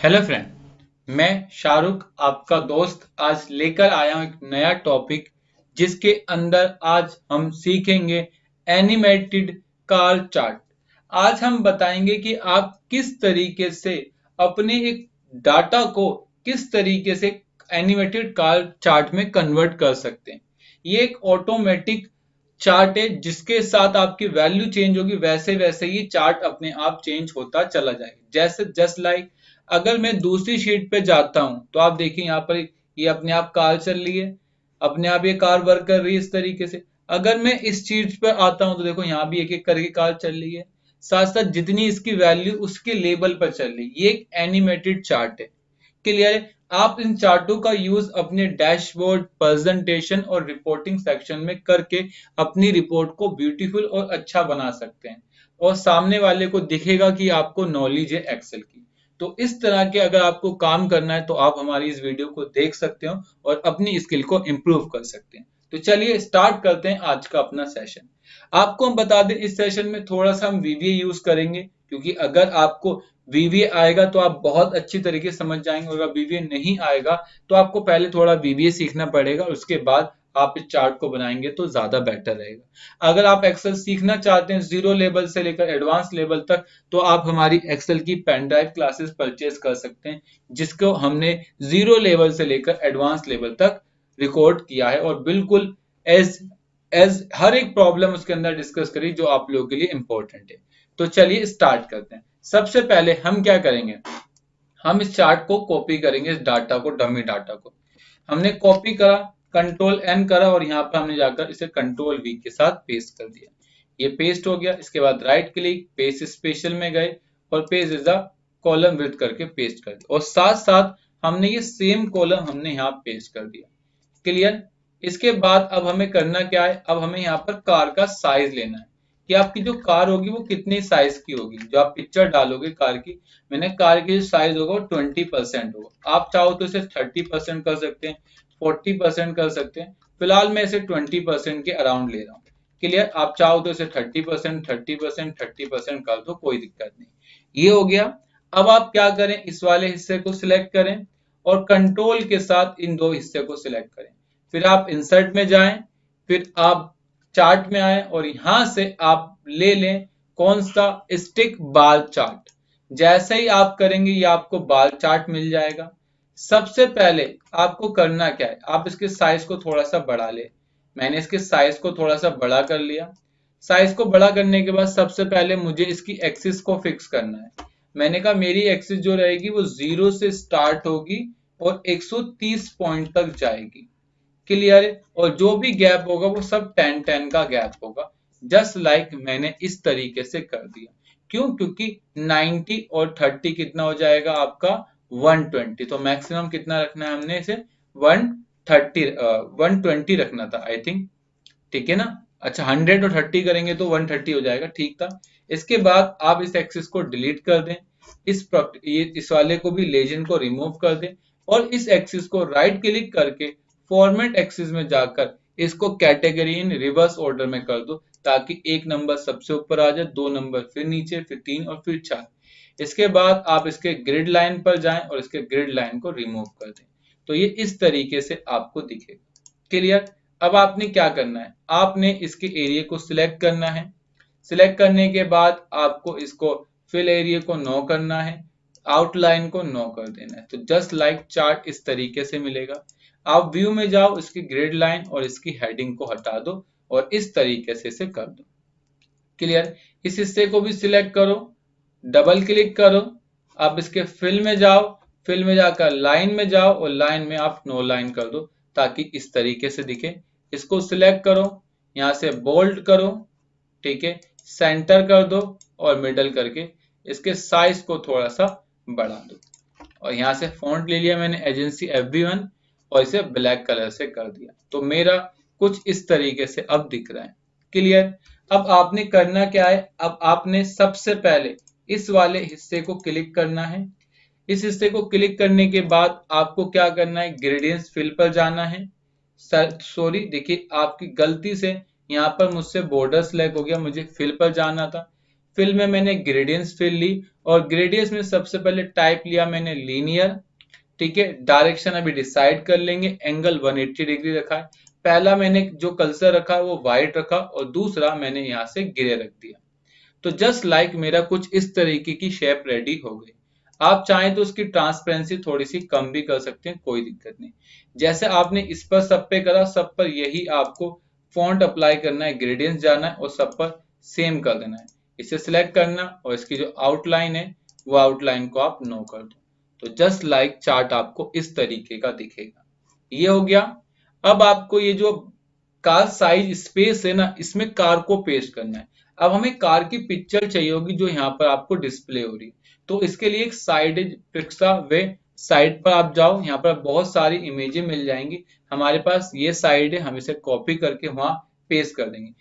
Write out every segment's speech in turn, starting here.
Hello friend, मैं शाहरुख आपका दोस्त आज लेकर आया हूं एक नया टॉपिक जिसके अंदर आज हम सीखेंगे एनिमेटेड कार चार्ट। आज हम बताएंगे कि आप किस तरीके से अपने एक डाटा को किस तरीके से एनिमेटेड कार चार्ट में कन्वर्ट कर सकते हैं। ये एक ऑटोमेटिक चार्ट है जिसके साथ आपकी वैल्यू चेंज होगी, वैसे वैसे ही चार्ट अपने आप चेंज होता चला जाएगा। जैसे जस्ट लाइक अगर मैं दूसरी शीट पे जाता हूं तो आप देखिए यहाँ पर ये अपने आप कार चल रही है, अपने आप ये कार वर्क कर रही है इस तरीके से। अगर मैं इस शीट पे आता हूं तो देखो यहाँ भी एक एक करके कार चल रही है, साथ साथ जितनी इसकी वैल्यू उसके लेबल पर चल रही है। ये एक एनिमेटेड चार्ट है। क्लियर है? आप इन चार्टों का यूज अपने डैशबोर्ड, प्रेजेंटेशन और रिपोर्टिंग सेक्शन में करके अपनी रिपोर्ट को ब्यूटीफुल और अच्छा बना सकते हैं और सामने वाले को दिखेगा कि आपको नॉलेज है एक्सेल की। तो इस तरह के अगर आपको काम करना है तो आप हमारी इस वीडियो को देख सकते हो और अपनी स्किल को इम्प्रूव कर सकते हैं। तो चलिए स्टार्ट करते हैं आज का अपना सेशन। आपको हम बता दें इस सेशन में थोड़ा सा हम वीवीए यूज करेंगे, क्योंकि अगर आपको वीवीए आएगा तो आप बहुत अच्छी तरीके से समझ जाएंगे, और अगर वीवीए नहीं आएगा तो आपको पहले थोड़ा वीवीए सीखना पड़ेगा, उसके बाद आप इस चार्ट को बनाएंगे तो ज्यादा बेटर रहेगा। अगर आप एक्सेल सीखना चाहते हैं जीरो लेवल से लेकर एडवांस लेवल तक, तो आप हमारी एक्सेल की पेन ड्राइव क्लासेस परचेज कर सकते हैं, जिसको हमने जीरो लेवल से लेकर एडवांस लेवल तक रिकॉर्ड किया है और बिल्कुल एज एज हर एक प्रॉब्लम उसके अंदर डिस्कस करी जो आप लोगों के लिए इंपॉर्टेंट है। तो चलिए स्टार्ट करते हैं। सबसे पहले हम क्या करेंगे, हम इस चार्ट को कॉपी करेंगे, इस डाटा को, डमी डाटा को हमने कॉपी करा, कंट्रोल एन करा और यहाँ पर हमने जाकर इसे कंट्रोल वी के साथ पेस्ट कर दिया। ये पेस्ट हो गया। इसके बाद राइट क्लिक, पेस्ट स्पेशल में गए और paste is the column width करके पेस्ट कर दिया, और साथ साथ हमने ये सेम कॉलम हमने यहाँ पेस्ट कर दिया। क्लियर? इसके बाद अब हमें करना क्या है, अब हमें यहाँ पर कार का साइज लेना है कि आपकी जो कार होगी वो कितने साइज की होगी। जो आप पिक्चर डालोगे कार की, मैंने कार की जो साइज होगा वो 20% होगा। आप चाहो तो इसे 30% कर सकते हैं, 40% कर सकते हैं। फिलहाल मैं इसे 20% के अराउंड ले रहा हूँ। क्लियर? आप चाहो तो इसे 30%, 30%, 30% कर दो, कोई दिक्कत नहीं। ये हो गया। अब आप क्या करें, इस वाले हिस्से को सिलेक्ट करें और कंट्रोल के साथ इन दो हिस्से को सिलेक्ट करें। फिर आप इंसर्ट में जाएं, फिर आप चार्ट में आए और यहां से आप ले लें कौन सा, स्टिक बार चार्ट। जैसे ही आप करेंगे ये आपको बार चार्ट मिल जाएगा। सबसे पहले आपको करना क्या है, आप इसके साइज को थोड़ा सा बढ़ा ले। मैंने इसके साइज को थोड़ा सा बड़ा कर लिया। साइज को बड़ा करने के बाद सबसे पहले मुझे इसकी एक्सिस को फिक्स करना है। मैंने कहा मेरी एक्सिस जो रहेगी वो 0 से स्टार्ट होगी और 130 पॉइंट तक जाएगी। क्लियर है? और जो भी गैप होगा वो सब 10-10 का गैप होगा। जस्ट लाइक मैंने इस तरीके से कर दिया। क्यों? क्योंकि 90 और 30 कितना हो जाएगा आपका 120। तो मैक्सिमम कितना रखना है हमने इसे 130, 120 रखना था आई थिंक। ठीक है ना? अच्छा, 100 और 30 करेंगे तो 130 हो जाएगा, ठीक था। इसके बाद आप इस एक्सिस को डिलीट कर दें, इस वाले को भी, लेजेंड को रिमूव कर दें और इस एक्सिस को राइट क्लिक करके फॉर्मेट एक्सिस में जाकर इसको कैटेगरी इन रिवर्स ऑर्डर में कर दो, ताकि एक नंबर सबसे ऊपर आ जाए, दो नंबर फिर नीचे, फिर 3 और फिर 4। इसके बाद आप इसके ग्रिड लाइन पर जाएं और इसके ग्रिड लाइन को रिमूव कर दें, तो ये इस तरीके से आपको दिखेगा। क्लियर? अब आपने क्या करना है, आपने इसके एरिया को सिलेक्ट करना है। सिलेक्ट करने के बाद आपको इसको फिल एरिया को नो करना है, आउटलाइन को नो कर देना है। तो जस्ट लाइक चार्ट इस तरीके से मिलेगा। आप व्यू में जाओ, इसकी ग्रिड लाइन और इसकी हेडिंग को हटा दो और इस तरीके से इसे कर दो। क्लियर? इस हिस्से को भी सिलेक्ट करो, डबल क्लिक करो, आप इसके फिल में जाओ, फिल में जाकर लाइन में जाओ और लाइन में आप नो लाइन कर दो ताकि इस तरीके से दिखे। इसको सिलेक्ट करो, यहां से बोल्ड करो, ठीक है, सेंटर कर दो और मिडल करके इसके साइज को थोड़ा सा बढ़ा दो। और यहां से फॉन्ट ले लिया मैंने एजेंसी FB1 और इसे ब्लैक कलर से कर दिया। तो मेरा कुछ इस तरीके से अब दिख रहा है। क्लियर? अब आपने करना क्या है, अब आपने सबसे पहले इस वाले हिस्से को क्लिक करना है। इस हिस्से को क्लिक करने के बाद आपको क्या करना है, ग्रेडियंट्स फिल पर जाना है। सॉरी, देखिए आपकी गलती से यहाँ पर मुझसे बॉर्डर सेलेक्ट हो गया, मुझे फिल पर जाना था। फिल में मैंने ग्रेडियंस फिल ली और ग्रेडियंस में सबसे पहले टाइप लिया मैंने लीनियर। ठीक है, डायरेक्शन अभी डिसाइड कर लेंगे, एंगल 180 डिग्री रखा है। पहला मैंने जो कर्सर रखा वो व्हाइट रखा और दूसरा मैंने यहाँ से ग्रे रख दिया। तो जस्ट लाइक मेरा कुछ इस तरीके की शेप रेडी हो गई। आप चाहें तो उसकी ट्रांसपेरेंसी थोड़ी सी कम भी कर सकते हैं, कोई दिक्कत नहीं। जैसे आपने इस पर सब पे करा, सब पर यही आपको फॉन्ट अप्लाई करना है, ग्रेडियंस जाना है और सब पर सेम कर देना है। इसे सिलेक्ट करना और इसकी जो आउटलाइन है वो आउटलाइन को आप नो कर दो। तो जस्ट लाइक चार्ट आपको इस तरीके का दिखेगा। ये हो गया। अब आपको ये जो कार साइज स्पेस है ना, इसमें कार को पेस्ट करना है। अब हमें कार की पिक्चर चाहिए होगी जो यहाँ पर आपको डिस्प्ले हो रही है। तो इसके लिए एक साइड पिक्सा वे साइट पर आप जाओ, यहाँ पर बहुत सारी इमेजें मिल जाएंगी। हमारे पास ये साइड है, हम इसे कॉपी करके वहां पेस्ट कर देंगे।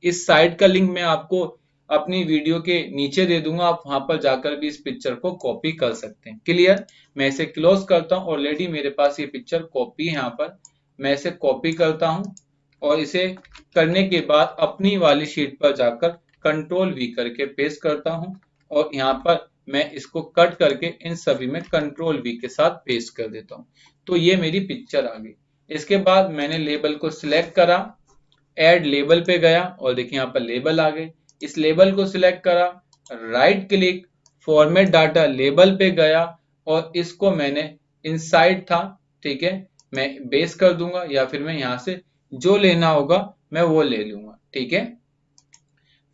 इस साइट का लिंक मैं आपको अपनी वीडियो के नीचे दे दूंगा, आप वहां पर जाकर भी इस पिक्चर को कॉपी कर सकते हैं। क्लियर? मैं इसे क्लोज करता हूँ। ऑलरेडी मेरे पास ये पिक्चर कॉपी है, यहाँ पर मैं इसे कॉपी करता हूँ और इसे करने के बाद अपनी वाली शीट पर जाकर कंट्रोल वी करके पेस्ट करता हूं और यहाँ पर मैं इसको कट करके इन सभी में कंट्रोल वी के साथ पेस्ट कर देता हूं। तो ये मेरी पिक्चर आ गई। इसके बाद मैंने लेबल को सिलेक्ट करा, ऐड लेबल पे गया और देखिए यहाँ पर लेबल आ गए। इस लेबल को सिलेक्ट करा, right click, format data label पे गया और इसको मैंने इनसाइड था, ठीक है, मैं बेस कर दूंगा या फिर मैं यहाँ से जो लेना होगा मैं वो ले लूंगा। ठीक है,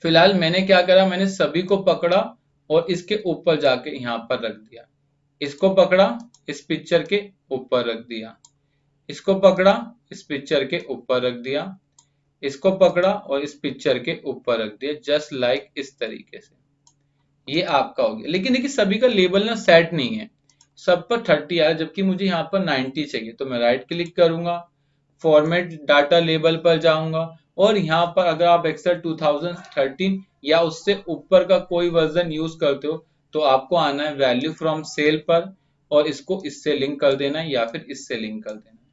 फिलहाल मैंने क्या करा, मैंने सभी को पकड़ा और इसके ऊपर जाके यहाँ पर रख दिया। इसको पकड़ा, इस पिक्चर के ऊपर रख दिया। इसको पकड़ा, इस पिक्चर के ऊपर रख दिया। इसको पकड़ा और इस पिक्चर के ऊपर रख दिया, जस्ट लाइक इस तरीके से। ये आपका हो गया। लेकिन देखिए सभी का लेबल ना सेट नहीं है, सब पर 30 आया जबकि मुझे यहाँ पर 90 चाहिए। तो मैं राइट क्लिक करूंगा, फॉर्मेट डाटा लेबल पर जाऊंगा और यहाँ पर अगर आप एक्सेल 2013 या उससे ऊपर का कोई वर्जन यूज करते हो तो आपको आना है वैल्यू फ्रॉम सेल पर और इसको इससे लिंक कर देना है या फिर इससे लिंक कर देना है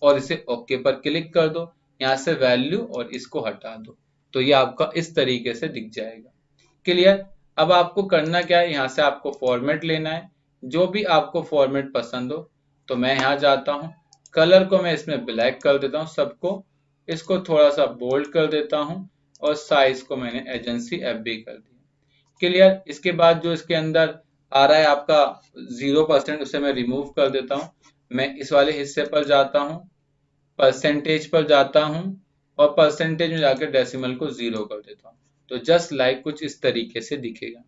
और इसे ओके पर क्लिक कर दो। यहाँ से वैल्यू और इसको हटा दो तो ये आपका इस तरीके से दिख जाएगा। क्लियर? अब आपको करना क्या है, यहाँ से आपको फॉर्मेट लेना है, जो भी आपको फॉर्मेट पसंद हो। तो मैं यहाँ जाता हूँ, कलर को मैं इसमें ब्लैक कर देता हूँ सबको, इसको थोड़ा सा बोल्ड कर देता हूँ और साइज को मैंने एजेंसी FB कर दिया। क्लियर? इसके बाद जो इसके अंदर आ रहा है आपका 0%, उसे मैं रिमूव कर देता हूँ। मैं इस वाले हिस्से पर जाता हूँ, परसेंटेज पर जाता हूँ और परसेंटेज में जाकर डेसिमल को 0 कर देता हूँ। तो जस्ट लाइक कुछ इस तरीके से दिखेगा।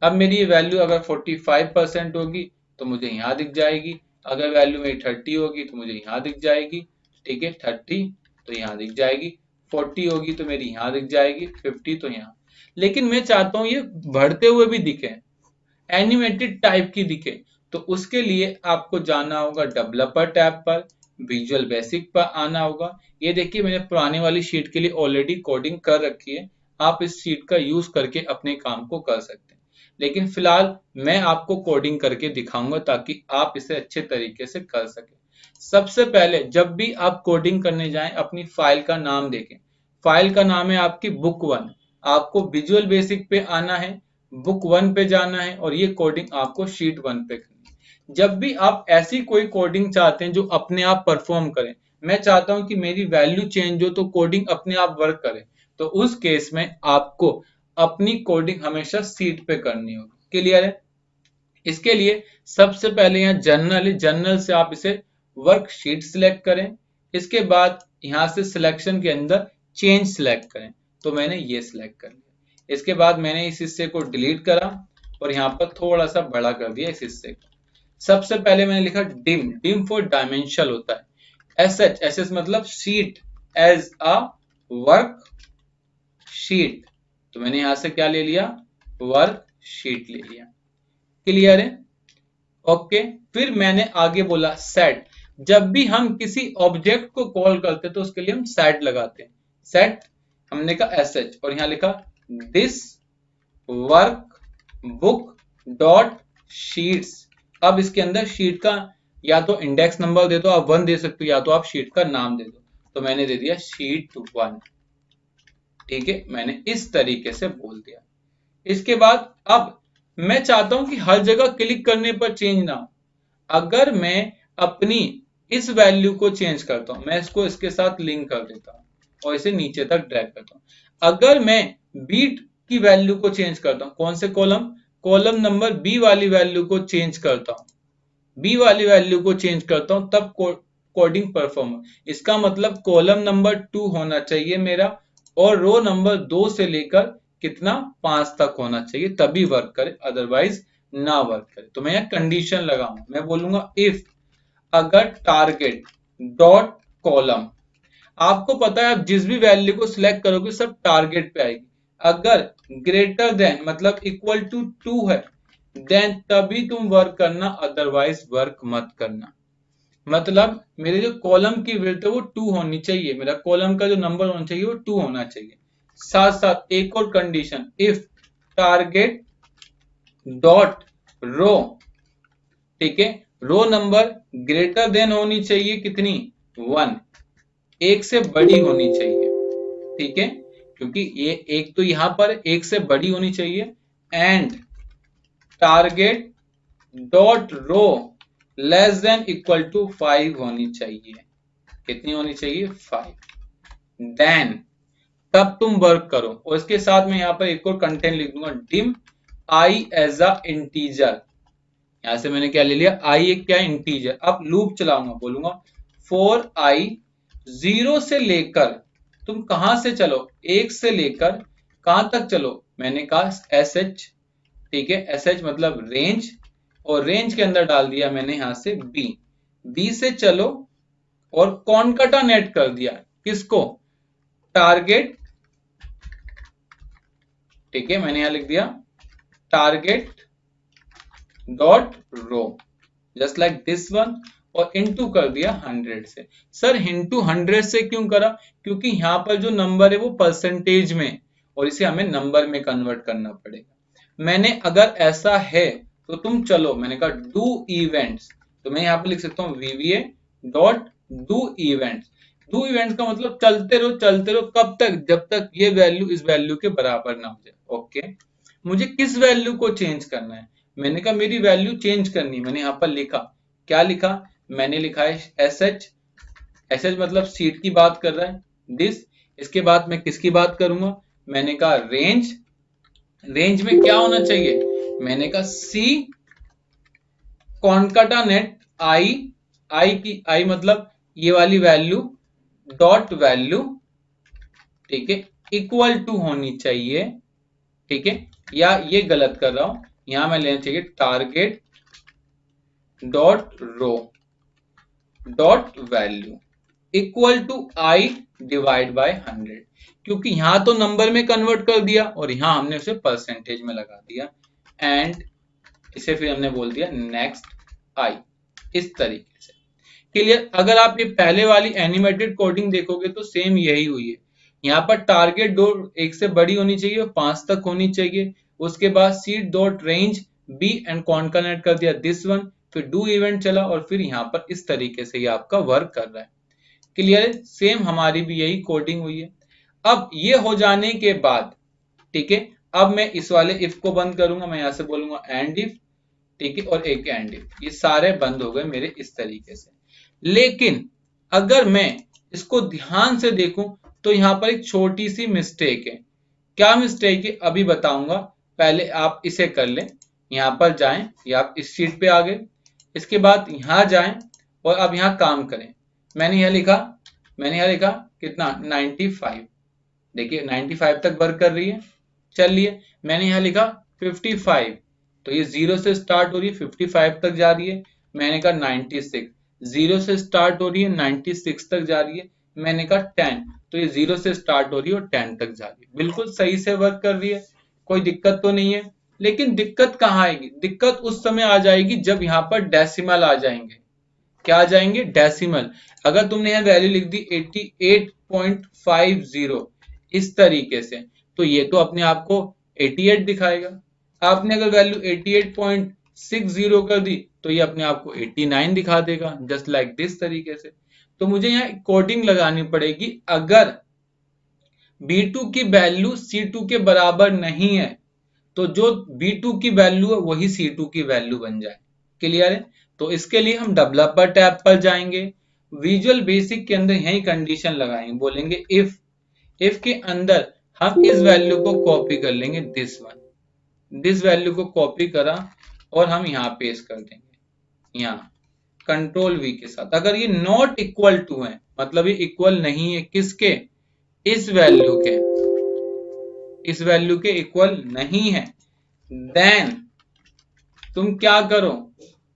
अब मेरी ये वैल्यू अगर 45% होगी तो मुझे यहाँ दिख जाएगी, अगर वैल्यू मेरी 30 होगी तो मुझे यहाँ दिख जाएगी। ठीक है, 30 तो यहाँ दिख जाएगी, 40 होगी तो मेरी यहाँ दिख जाएगी, 50 तो यहाँ। लेकिन मैं चाहता हूँ ये बढ़ते हुए भी दिखे, एनिमेटेड टाइप की दिखे। तो उसके लिए आपको जाना होगा डेवलपर टैब पर, विजुअल बेसिक पर आना होगा। ये देखिए मैंने पुराने वाली शीट के लिए ऑलरेडी कोडिंग कर रखी है, आप इस शीट का यूज करके अपने काम को कर सकते हैं। लेकिन फिलहाल मैं आपको कोडिंग करके दिखाऊंगा ताकि आप इसे अच्छे तरीके से कर सकें। सबसे पहले जब भी आप कोडिंग करने जाएं अपनी फाइल का नाम देखें। फाइल का नाम है आपकी बुक 1, आपको विजुअल बेसिक पे आना है, बुक 1 पे जाना है और ये कोडिंग आपको शीट 1 पे करनी है। जब भी आप ऐसी कोई कोडिंग चाहते हैं जो अपने आप परफॉर्म करे, मैं चाहता हूं कि मेरी वैल्यू चेंज हो तो कोडिंग अपने आप वर्क करे, तो उस केस में आपको अपनी कोडिंग हमेशा शीट पे करनी होगी। क्लियर है? इसके लिए सबसे पहले यहाँ जर्नल है, जर्नल से आप इसे वर्कशीट सिलेक्ट करें। इसके बाद यहाँ से सिलेक्शन के अंदर चेंज सिलेक्ट करें, तो मैंने ये सिलेक्ट कर लिया। इसके बाद मैंने इस हिस्से को डिलीट करा और यहाँ पर थोड़ा सा बड़ा कर दिया इस हिस्से को। सबसे पहले मैंने लिखा डिम, डिम फॉर डायमेंशनल होता है। एसएच, एसएच मतलब sheet, as a work sheet, तो मैंने यहां से क्या ले लिया, वर्क शीट ले लिया। क्लियर है? ओके। फिर मैंने आगे बोला सेट, जब भी हम किसी ऑब्जेक्ट को कॉल करते तो उसके लिए हम सेट लगाते हैं। सेट हमने कहा एसएच और यहां लिखा this work book dot sheets. अब इसके अंदर शीट का या तो इंडेक्स नंबर दे दो, आप 1 दे सकते हो, या तो आप शीट का नाम दे दो। तो मैंने दे दिया शीट 1। ठीक है, मैंने इस तरीके से बोल दिया। इसके बाद अब मैं चाहता हूं कि हर जगह क्लिक करने पर चेंज ना हो। अगर मैं अपनी इस वैल्यू को चेंज करता हूं, मैं इसको इसके साथ लिंक कर देता हूं और इसे नीचे तक ड्रैग करता हूं। अगर मैं बीट की वैल्यू को चेंज करता हूं, कौन से कॉलम, कॉलम नंबर बी वाली वैल्यू को चेंज करता हूं, बी वाली वैल्यू को चेंज करता हूं, तब कोडिंग परफॉर्म। इसका मतलब कॉलम नंबर 2 होना चाहिए मेरा और रो नंबर 2 से लेकर कितना 5 तक होना चाहिए, तभी वर्क करे, अदरवाइज ना वर्क करे। तो मैं यहां कंडीशन लगाऊंगा, मैं बोलूंगा इफ अगर टारगेट डॉट कॉलम, आपको पता है आप जिस भी वैल्यू को सिलेक्ट करोगे सब टारगेट पे आएगी। अगर ग्रेटर देन मतलब इक्वल टू 2 है देन तभी तुम वर्क करना, अदरवाइज वर्क मत करना। मतलब मेरे जो कॉलम की विड्थ है वो 2 होनी चाहिए, मेरा कॉलम का जो नंबर होना चाहिए वो 2 होना चाहिए। साथ साथ एक और condition, if target dot row, ठीक है, रो नंबर ग्रेटर देन होनी चाहिए कितनी, 1, एक से बड़ी होनी चाहिए, ठीक है, क्योंकि ये एक तो यहां पर एक से बड़ी होनी चाहिए। And target dot row less than equal to 5 होनी चाहिए। कितनी होनी चाहिए, 5। देन तब तुम वर्क करो। और इसके साथ में यहां पर एक और कंटेंट लिख दूंगा, dim I as a integer. यहां से मैंने क्या ले लिया, आई एक क्या इंटीजर। अब लूप चलाऊंगा, बोलूंगा फॉर आई 0 से लेकर, तुम कहां से चलो, 1 से लेकर कहां तक चलो, मैंने कहा एस एच, ठीक है, एस एच मतलब रेंज, और रेंज के अंदर डाल दिया मैंने यहां से बी, बी से चलो और कॉनकैटिनेट कर दिया किसको, टारगेट, ठीक है, मैंने यहां लिख दिया target dot row just like this one, और इनटू कर दिया 100 से। सर इनटू 100 से क्यों करा, क्योंकि यहां पर जो नंबर है वो परसेंटेज में और इसे हमें नंबर में कन्वर्ट करना पड़ेगा। मैंने अगर ऐसा है तो तुम चलो, मैंने कहा डू इवेंट्स, तो मैं यहां पर लिख सकता हूं वीवीए dot do events. Do events का मतलब चलते रहो कब तक, जब तक ये वैल्यू इस वैल्यू के बराबर ना हो जाए। ओके, मुझे किस वैल्यू को चेंज करना है, मैंने कहा मेरी वैल्यू चेंज करनी, मैंने यहां पर लिखा, क्या लिखा, मैंने लिखा है एस एच, एस एच मतलब सीट की बात कर रहा है दिस। इसके बाद मैं किसकी बात करूंगा, मैंने कहा रेंज, रेंज में क्या होना चाहिए, मैंने कहा सी कॉनकैटिनेट आई, आई की आई मतलब ये वाली वैल्यू डॉट वैल्यू, ठीक है, इक्वल टू होनी चाहिए, ठीक है, या ये गलत कर रहा हूं, यहां मैं लेना चाहिए target dot row dot value equal to I divide by 100, क्योंकि यहां तो नंबर में कन्वर्ट कर दिया और यहां हमने उसे परसेंटेज में लगा दिया। एंड इसे फिर हमने बोल दिया नेक्स्ट आई, इस तरीके से। क्लियर। अगर आप ये पहले वाली एनिमेटेड कोडिंग देखोगे तो सेम यही हुई है। यहाँ पर टारगेट डॉट एक से बड़ी होनी चाहिए और 5 तक होनी चाहिए। उसके बाद sheet dot range B and concatenate कर दिया दिस वन, फिर डू इवेंट चला और फिर यहाँ पर इस तरीके से ये आपका वर्क कर रहा है। क्लियर है, सेम हमारी भी यही कोडिंग हुई है। अब ये हो जाने के बाद, ठीक है, अब मैं इस वाले इफ को बंद करूंगा, मैं यहां से बोलूंगा एंड इफ, ठीक है, और एक एंड इफ, ये सारे बंद हो गए मेरे इस तरीके से। लेकिन अगर मैं इसको ध्यान से देखूं तो यहां पर एक छोटी सी मिस्टेक है। क्या मिस्टेक है अभी बताऊंगा, पहले आप इसे कर लें। यहां पर जाएं या आप इस शीट पे आ गए, इसके बाद यहां जाएं और अब यहां काम करें। मैंने यहां लिखा, मैंने यहां लिखा कितना 95, देखिए 95 तक वर्क कर रही है। चलिए मैंने यहां लिखा 55, तो ये 0 से स्टार्ट हो रही है 55 तक जा रही है। मैंने कहा 96, 0 से स्टार्ट हो रही है 96 तक जा रही है। मैंने कहा 10, तो ये 0 से स्टार्ट हो रही है और 10 तक जा रही है। बिल्कुल सही से वर्क कर रही है, कोई दिक्कत तो नहीं है। लेकिन दिक्कत कहाँ आएगी, दिक्कत उस समय आ जाएगी जब यहाँ पर डेसिमल आ जाएंगे। क्या आ जाएंगे, डेसिमल। अगर तुमने यहाँ वैल्यू लिख दी 88.50 इस तरीके से, तो ये तो अपने आप को 88 दिखाएगा। आपने अगर वैल्यू 88.60 कर दी तो ये अपने आप को 89 दिखा देगा, जस्ट लाइक दिस तरीके से। तो मुझे यहाँ कोडिंग लगानी पड़ेगी, अगर B2 की वैल्यू C2 के बराबर नहीं है तो जो B2 की वैल्यू है वही C2 की वैल्यू बन जाए। क्लियर है? तो इसके लिए हम डेवलपर टैब पर जाएंगे, विजुअल बेसिक के अंदर यही कंडीशन लगाएंगे, बोलेंगे इफ के अंदर हम इस वैल्यू को कॉपी कर लेंगे, दिस वैल्यू को कॉपी करा और हम यहाँ पेस्ट कर देंगे, यहाँ कंट्रोल V के साथ। अगर ये नॉट इक्वल टू है, मतलब ये इक्वल नहीं है किसके, इस वैल्यू के इक्वल नहीं है, देन तुम क्या करो,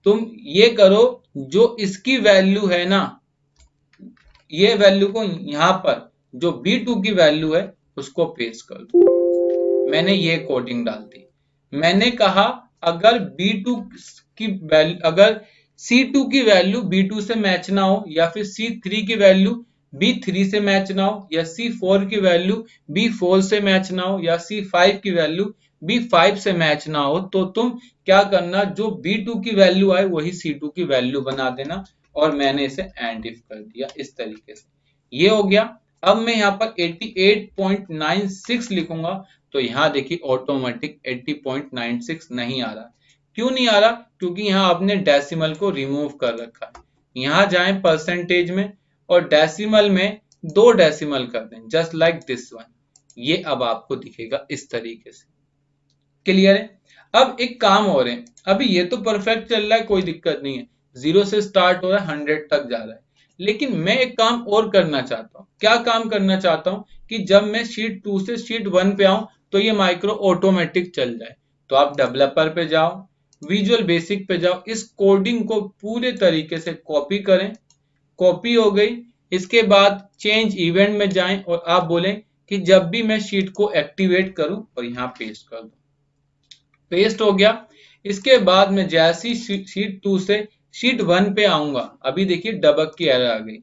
तुम ये करो जो इसकी वैल्यू है ना, ये वैल्यू को यहां पर जो B2 की वैल्यू है उसको पेस्ट कर दो। मैंने ये कोडिंग डाल दी। मैंने कहा अगर B2 की वैल्यू, अगर C2 की वैल्यू B2 से मैच ना हो, या फिर C3 की वैल्यू B3 से मैच ना हो, या C4 की वैल्यू B4 से मैच ना हो, या C5 की वैल्यू B5 से मैच ना हो, तो तुम क्या करना, जो B2 की वैल्यू आए वही C2 की वैल्यू बना देना। और मैंने इसे एंड इफ कर दिया इस तरीके से, ये हो गया। अब मैं यहाँ पर 88.96 लिखूंगा, तो यहाँ देखिए ऑटोमेटिक 80.96 नहीं आ रहा। क्यों नहीं आ रहा? क्योंकि यहाँ आपने डेसिमल को रिमूव कर रखा है। यहाँ जाएं परसेंटेज में और डेसिमल में 2 डेसिमल कर दें, जस्ट लाइक दिस वन। ये अब आपको दिखेगा इस तरीके से। क्लियर है? अब एक काम हो रहे हैं, अभी ये तो परफेक्ट चल रहा है, कोई दिक्कत नहीं है, 0 से स्टार्ट हो रहा है, 100 तक जा रहा है। लेकिन मैं एक काम और करना चाहता हूँ। क्या काम करना चाहता हूँ कि जब मैं शीट 2 से शीट 1 पे आऊं तो ये माइक्रो ऑटोमेटिक चल जाए। तो आप डेवलपर पे जाओ, विजुअल बेसिक पे जाओ, इस कोडिंग को पूरे तरीके से कॉपी करें। कॉपी हो गई। इसके बाद चेंज इवेंट में जाएं और आप बोलें कि जब भी मैं शीट को एक्टिवेट करूं और यहाँ पेस्ट कर दूं। पेस्ट हो गया। इसके बाद मैं जैसी शीट 2 से शीट 1 पे आऊंगा, अभी देखिए डबक की एरर आ गई।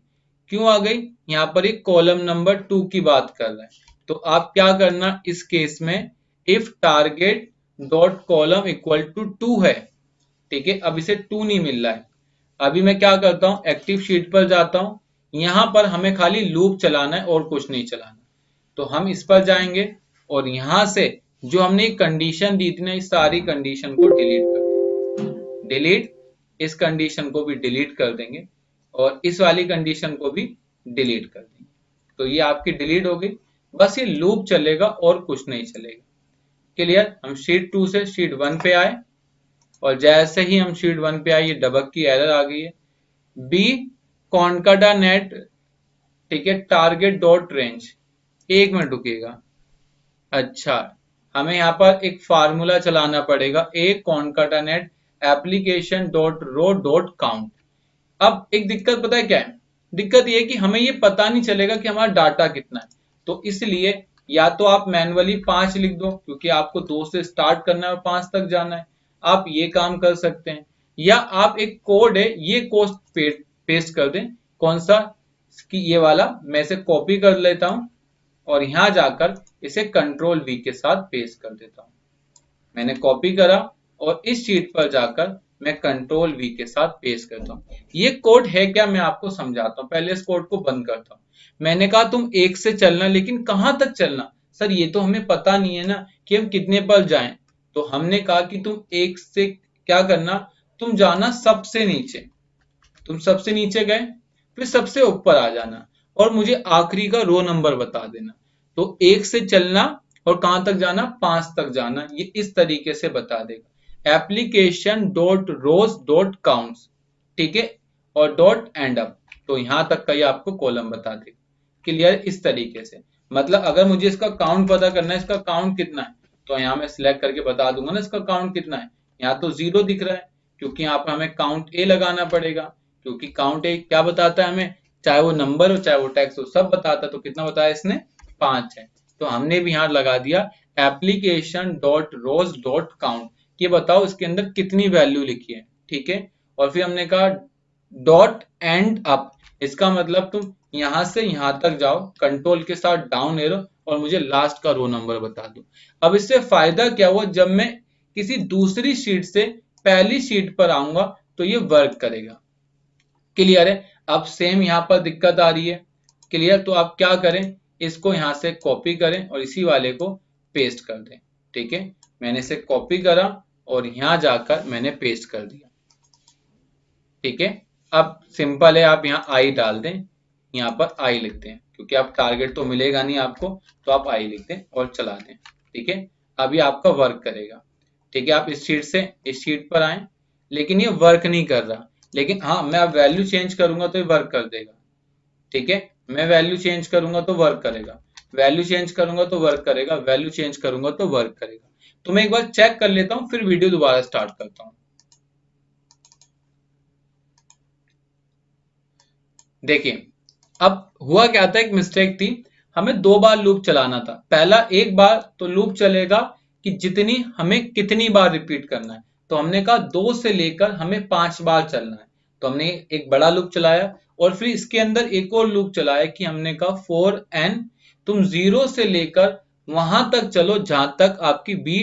क्यों आ गई? यहाँ पर एक कॉलम नंबर 2 की बात कर रहा है। तो आप क्या करना इस केस में, if target dot column equal to 2 है, ठीक है, अब इसे 2 नहीं मिल रहा है। अभी मैं क्या करता हूँ, एक्टिव शीट पर जाता हूँ, यहाँ पर हमें खाली लूप चलाना है और कुछ नहीं चलाना। तो हम इस पर जाएंगे और यहां से जो हमने कंडीशन दी थी ना, इस सारी कंडीशन को डिलीट कर देंगे। डिलीट, इस कंडीशन को भी डिलीट कर देंगे और इस वाली कंडीशन को भी डिलीट कर देंगे। तो ये आपकी डिलीट हो गई। बस ये लूप चलेगा और कुछ नहीं चलेगा। क्लियर? हम शीट 2 से शीट 1 पे आए और जैसे ही हम शीट 1 पे आए ये डबक की एरर आ गई है। बी कॉन्काटानेट, ठीक है, टारगेट डॉट रेंज। 1 मिनट रुकिएगा। अच्छा, हमें यहाँ पर एक फार्मूला चलाना पड़ेगा, A concatenate application dot row dot count. अब एक दिक्कत पता है क्या है? दिक्कत ये है कि हमें ये पता नहीं चलेगा कि हमारा डाटा कितना है। तो इसलिए या तो आप मैनुअली 5 लिख दो, क्योंकि आपको 2 से स्टार्ट करना है और 5 तक जाना है, आप ये काम कर सकते हैं। या आप एक कोड है, ये कोड पेस्ट कर दें। कौन सा? कि ये वाला मैं इसे कॉपी कर लेता हूं और यहां जाकर इसे कंट्रोल V के साथ पेस्ट कर देता हूं। मैंने कॉपी करा और इस शीट पर जाकर मैं कंट्रोल V के साथ पेस्ट करता हूं। ये कोड है क्या, मैं आपको समझाता हूं। पहले इस कोड को बंद करता हूं। मैंने कहा तुम 1 से चलना, लेकिन कहां तक चलना? सर ये तो हमें पता नहीं है ना कि हम कितने पर जाएं। तो हमने कहा कि तुम 1 से क्या करना, तुम जाना सबसे नीचे। तुम सबसे नीचे गए, फिर सबसे ऊपर आ जाना और मुझे आखिरी का रो नंबर बता देना। तो 1 से चलना और कहां तक जाना, 5 तक जाना। ये इस तरीके से बता देगा। एप्लीकेशन डॉट रोज डॉट काउंट, ठीक है, और डॉट एंड अप। तो यहां तक का ये आपको कॉलम बता देगा। क्लियर? इस तरीके से, मतलब अगर मुझे इसका काउंट पता करना है, इसका काउंट कितना है, तो यहाँ मैं सिलेक्ट करके बता दूंगा ना इसका काउंट कितना है। यहाँ तो 0 दिख रहा है, क्योंकि यहाँ पर हमें काउंट ए लगाना पड़ेगा, क्योंकि काउंट ए क्या बताता है हमें, चाहे वो नंबर हो चाहे वो टेक्स्ट हो, सब बताता है। तो कितना बताया इसने, 5 है। तो हमने भी यहाँ लगा दिया एप्लीकेशन डॉट रोज डॉट काउंट। ये बताओ इसके अंदर कितनी वैल्यू लिखी है, ठीक है। और फिर हमने कहा डॉट एंड अप, इसका मतलब तुम यहां से यहां तक जाओ, कंट्रोल के साथ डाउन एरो, और मुझे लास्ट का रो नंबर बता दो। अब इससे फायदा क्या हुआ, जब मैं किसी दूसरी शीट से पहली शीट पर आऊंगा तो ये वर्क करेगा। क्लियर है? अब सेम यहां पर दिक्कत आ रही है। क्लियर? तो आप क्या करें, इसको यहां से कॉपी करें और इसी वाले को पेस्ट कर दें। ठीक है, मैंने इसे कॉपी करा और यहाँ जाकर मैंने पेस्ट कर दिया। ठीक है, अब सिंपल है, आप यहाँ आई डाल दें, यहाँ पर आई लिखते हैं क्योंकि आप टारगेट तो मिलेगा नहीं आपको, तो आप आई लिख दें और चला दें। ठीक है, अभी आपका वर्क करेगा। ठीक है, आप इस शीट से इस शीट पर आए, लेकिन ये वर्क नहीं कर रहा। लेकिन हाँ, मैं अब वैल्यू चेंज करूंगा तो ये वर्क कर देगा। ठीक है, मैं वैल्यू चेंज करूंगा तो वर्क करेगा, वैल्यू चेंज करूंगा तो वर्क करेगा, वैल्यू चेंज करूंगा तो वर्क करेगा। तो मैं एक बार चेक कर लेता हूं, फिर वीडियो दोबारा स्टार्ट करता हूं। देखिए, अब हुआ क्या था, एक मिस्टेक थी, हमें 2 बार लूप चलाना था। पहला एक बार तो लूप चलेगा कि जितनी हमें कितनी बार रिपीट करना है, तो हमने कहा 2 से लेकर हमें 5 बार चलना है। तो हमने एक बड़ा लूप चलाया और फिर इसके अंदर एक और लूप चलाया कि हमने कहा 4n, तुम 0 से लेकर वहां तक चलो जहां तक आपकी बी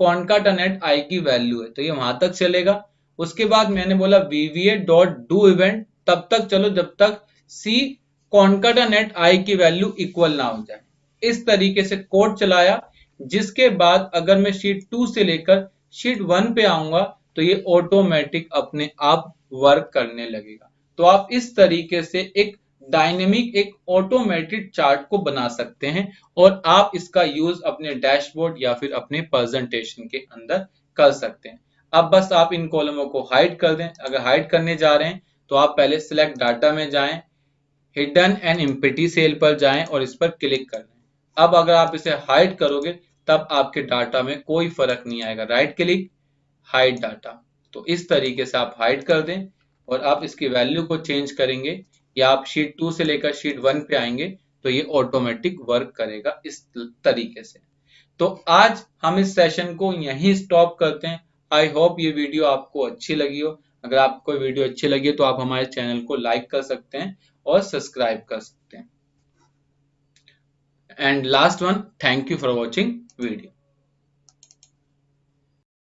कॉनकाटानेट आई की वैल्यू है, तो ये वहां तक चलेगा। उसके बाद मैंने बोला VVA डॉट डू इवेंट, तब तक चलो जब तक सी कॉनकाटानेट आई की वैल्यू इक्वल ना हो जाए। इस तरीके से कोड चलाया, जिसके बाद अगर मैं शीट 2 से लेकर शीट 1 पे आऊंगा तो ये ऑटोमेटिक अपने आप वर्क करने लगेगा। तो आप इस तरीके से एक डायनेमिक, एक ऑटोमेटेड चार्ट को बना सकते हैं और आप इसका यूज अपने डैशबोर्ड या फिर अपने प्रेजेंटेशन के अंदर कर सकते हैं। अब बस आप इन कॉलमों को हाइड कर दें। अगर हाइड करने जा रहे हैं तो आप पहले सिलेक्ट डाटा में जाएं, हिडन एंड एम्प्टी सेल पर जाएं और इस पर क्लिक कर दें। अब अगर आप इसे हाइड करोगे तब आपके डाटा में कोई फर्क नहीं आएगा। राइट क्लिक, हाइड डाटा, तो इस तरीके से आप हाइड कर दें और आप इसकी वैल्यू को चेंज करेंगे या आप शीट 2 से लेकर शीट 1 पे आएंगे तो ये ऑटोमेटिक वर्क करेगा इस तरीके से। तो आज हम इस सेशन को यहीं स्टॉप करते हैं। आई होप ये वीडियो आपको अच्छी लगी हो। अगर आपको वीडियो अच्छी लगी है तो आप हमारे चैनल को लाइक कर सकते हैं और सब्सक्राइब कर सकते हैं। And last one, thank you for watching video.